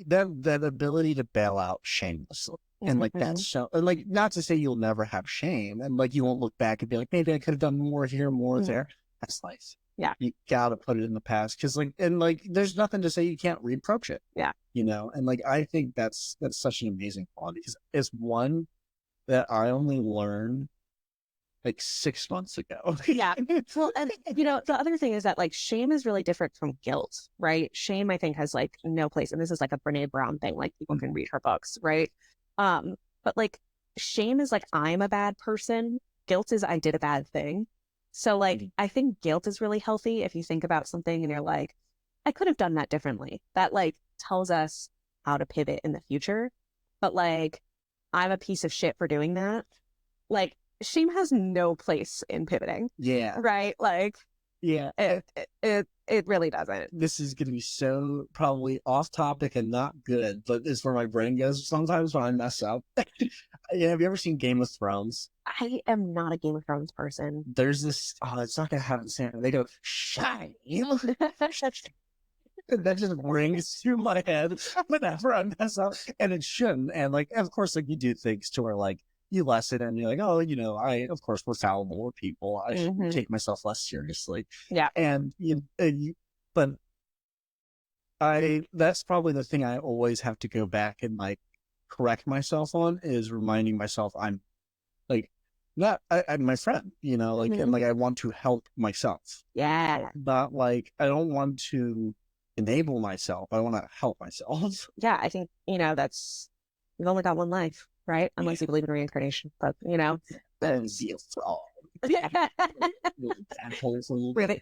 that ability to bail out shamelessly. And like that's so and like not to say you'll never have shame and like you won't look back and be like, maybe I could have done more here, more there. That's life. Yeah. You gotta put it in the past. Cause like and like there's nothing to say you can't reapproach it. Yeah. You know, and like I think that's such an amazing quality because it's one that I only learned like 6 months ago. Yeah. Well, and you know, the other thing is that like shame is really different from guilt, right? Shame, I think, has like no place. And this is like a Brene Brown thing, like people can read her books, right? But like shame is like, I'm a bad person. Guilt is I did a bad thing. So like, I think guilt is really healthy if you think about something and you're like, I could have done that differently. That like tells us how to pivot in the future. But like, I'm a piece of shit for doing that. Like, shame has no place in pivoting, Yeah. right? Like, Yeah. it really doesn't. This is going to be so probably off topic and not good, but it's where my brain goes sometimes when I mess up. Yeah, have you ever seen Game of Thrones? I am not a Game of Thrones person. There's this, oh, it's not going to happen soon. They go, shine. That just rings through my head whenever I mess up. And it shouldn't. And like, of course, like you do things to where like you lessen and you're like, oh, of course, we're fallible, we're people. I should take myself less seriously. Yeah. And but that's probably the thing I always have to go back and like correct myself on is reminding myself I'm like, I'm my friend, like, and like, I want to help myself. Yeah. Not like, I don't want to enable myself. I want to help myself. Yeah. I think, that's, we've only got one life, right? Unless you believe in reincarnation, but That is the fraud. Really?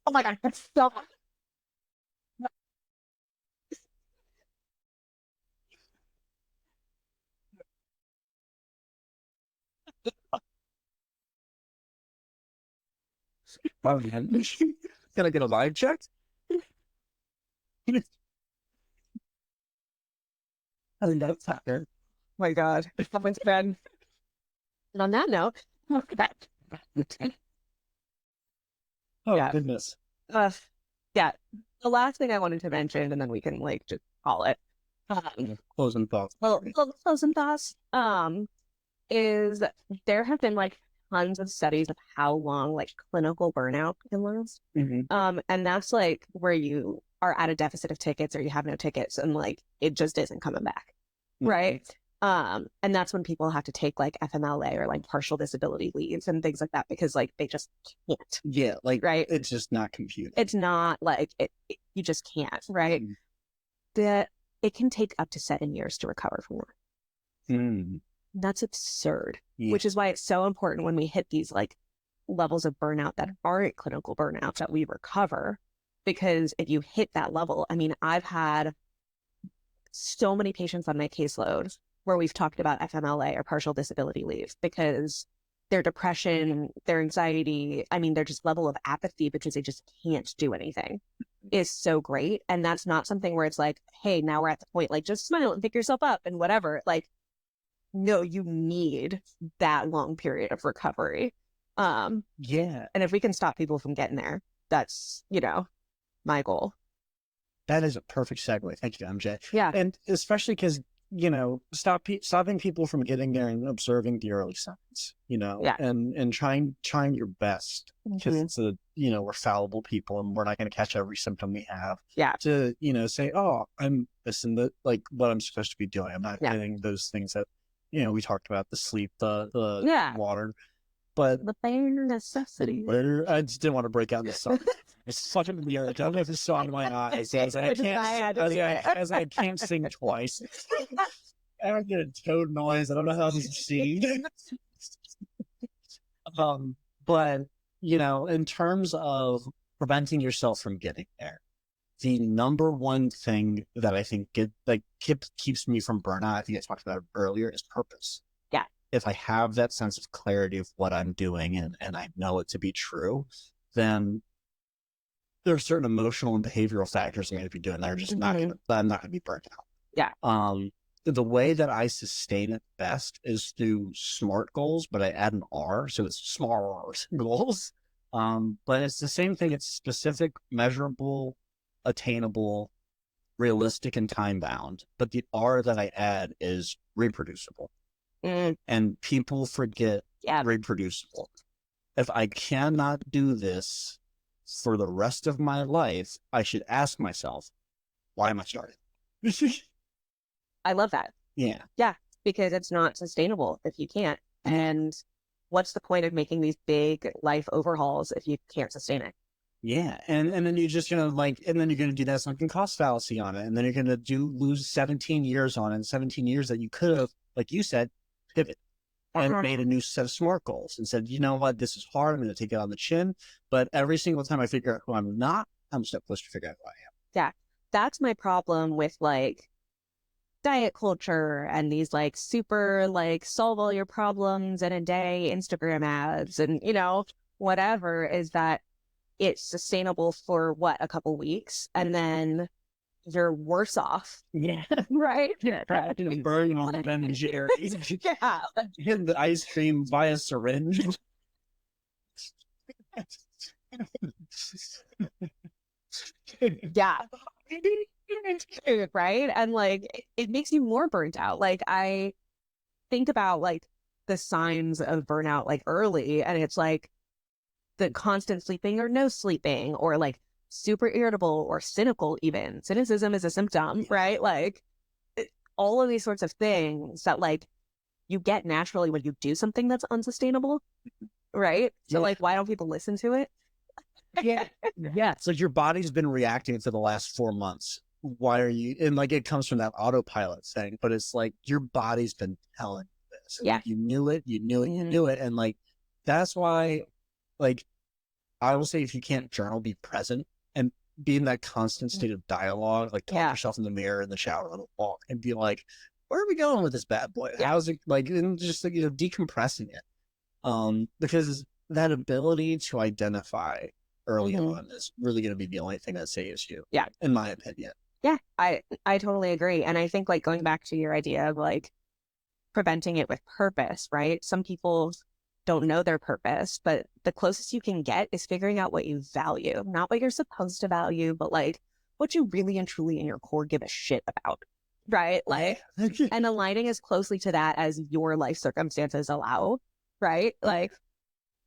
Oh my God. That's so. Oh, man. Can I get a live check? I think that's happening. My God. Someone's been. And on that note, Oh, yeah. goodness. Yeah. The last thing I wanted to mention, and then we can like just call it. Closing thoughts. Well, closing thoughts. Is there have been like tons of studies of how long like clinical burnout can last. And that's like where you are at a deficit of tickets or you have no tickets and like it just isn't coming back. Right. And that's when people have to take like FMLA or like partial disability leaves and things like that because like they just can't. Yeah, like right. It's just not computed. It's not like you just can't, right? That it can take up to 7 years to recover from that. That's absurd, which is why it's so important when we hit these like levels of burnout that aren't clinical burnout that we recover. Because if you hit that level, I mean, I've had so many patients on my caseload where we've talked about FMLA or partial disability leave because their depression, their anxiety, I mean, their just level of apathy because they just can't do anything is so great. And that's not something where it's like, hey, now we're at the point, like just smile and pick yourself up and whatever. Like, no, you need that long period of recovery. Yeah. And if we can stop people from getting there, that's, my goal. That is a perfect segue. Thank you, MJ. Yeah. And especially because, stopping people from getting there and observing the early signs, and trying your best because it's we're fallible people and we're not going to catch every symptom we have. Yeah. To, say, oh, I'm missing what I'm supposed to be doing. I'm not getting those things that, we talked about, the sleep, the water, but the bare necessities. I just didn't want to break out the song. It's fucking weird. I don't have this song in my eyes. As I can't sing twice. I don't get a toad noise. I don't know how to sing. But in terms of preventing yourself from getting there, the number one thing that I think keeps me from burnout, I think I talked about it earlier, is purpose. Yeah. If I have that sense of clarity of what I'm doing and I know it to be true, then there are certain emotional and behavioral factors I'm going to be doing that are just I'm not going to be burnt out. Yeah. The way that I sustain it best is through SMART goals, but I add an R, so it's small goals. But it's the same thing. It's specific, measurable, attainable, realistic, and time bound. But the R that I add is reproducible. And people forget reproducible. If I cannot do this for the rest of my life, I should ask myself, why am I starting? I love that. Yeah. Yeah, because it's not sustainable if you can't. And what's the point of making these big life overhauls if you can't sustain it? Yeah, and then you're just gonna like, and then you're gonna do that sunken cost fallacy on it, and then you're gonna lose 17 years on it, 17 years that you could have, like you said, pivot and made a new set of SMART goals and said, you know what, this is hard, I'm gonna take it on the chin, but every single time I figure out who I'm not, I'm a step closer to figure out who I am. Yeah. That's my problem with like diet culture and these like super like solve all your problems in a day Instagram ads and whatever is that it's sustainable for what, a couple weeks and then you're worse off. Yeah, Right? yeah, burning on the Ben and Jerry's, Yeah. hit the ice cream via syringe. Yeah. Right. And like it makes you more burnt out. Like I think about like the signs of burnout like early and it's like the constant sleeping or no sleeping or like super irritable or cynical even. Cynicism is a symptom, right? Like all of these sorts of things that like you get naturally when you do something that's unsustainable, right? So Yeah. like why don't people listen to it? Yeah. Yeah. It's like your body's been reacting to the last 4 months. Why are you, and like it comes from that autopilot thing, but it's like your body's been telling you this. And Yeah. like, you knew it, you knew it, you knew it. And like that's why, like, I will say if you can't journal, be present and be in that constant state of dialogue, like talk yourself in the mirror in the shower on a walk and be like, where are we going with this bad boy? How's it like, and just like, decompressing it. Because that ability to identify early on is really going to be the only thing that saves you. Yeah. In my opinion. Yeah, I totally agree. And I think like going back to your idea of like preventing it with purpose, right? Some people don't know their purpose, but the closest you can get is figuring out what you value, not what you're supposed to value, but like what you really and truly in your core give a shit about, right? Like, and aligning as closely to that as your life circumstances allow, right? Like,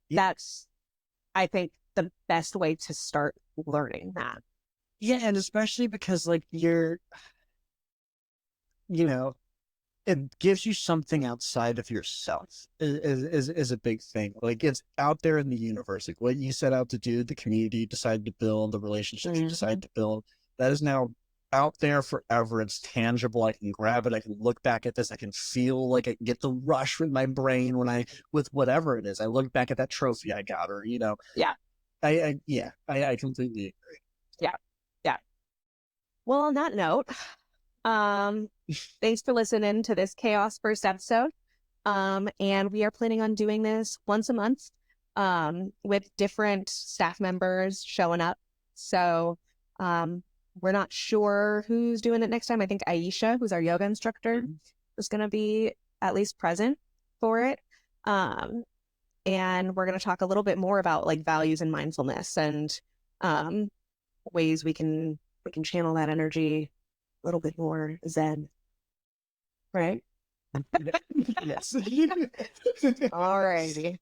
that's, I think, the best way to start learning that. Yeah, and especially because like you're, you know, it gives you something outside of yourself is a big thing. Like it's out there in the universe. Like what you set out to do, the community you decided to build, the relationships you decided to build, that is now out there forever. It's tangible. I can grab it. I can look back at this. I can feel like I can get the rush with my brain when with whatever it is. I look back at that trophy I got, or Yeah. I completely agree. Yeah. Yeah. Well, on that note, thanks for listening to this Chaos first episode. And we are planning on doing this once a month, with different staff members showing up. So, we're not sure who's doing it next time. I think Aisha, who's our yoga instructor, is going to be at least present for it. And we're going to talk a little bit more about like values and mindfulness and, ways we can channel that energy a little bit more zen. Right? Yes. All righty.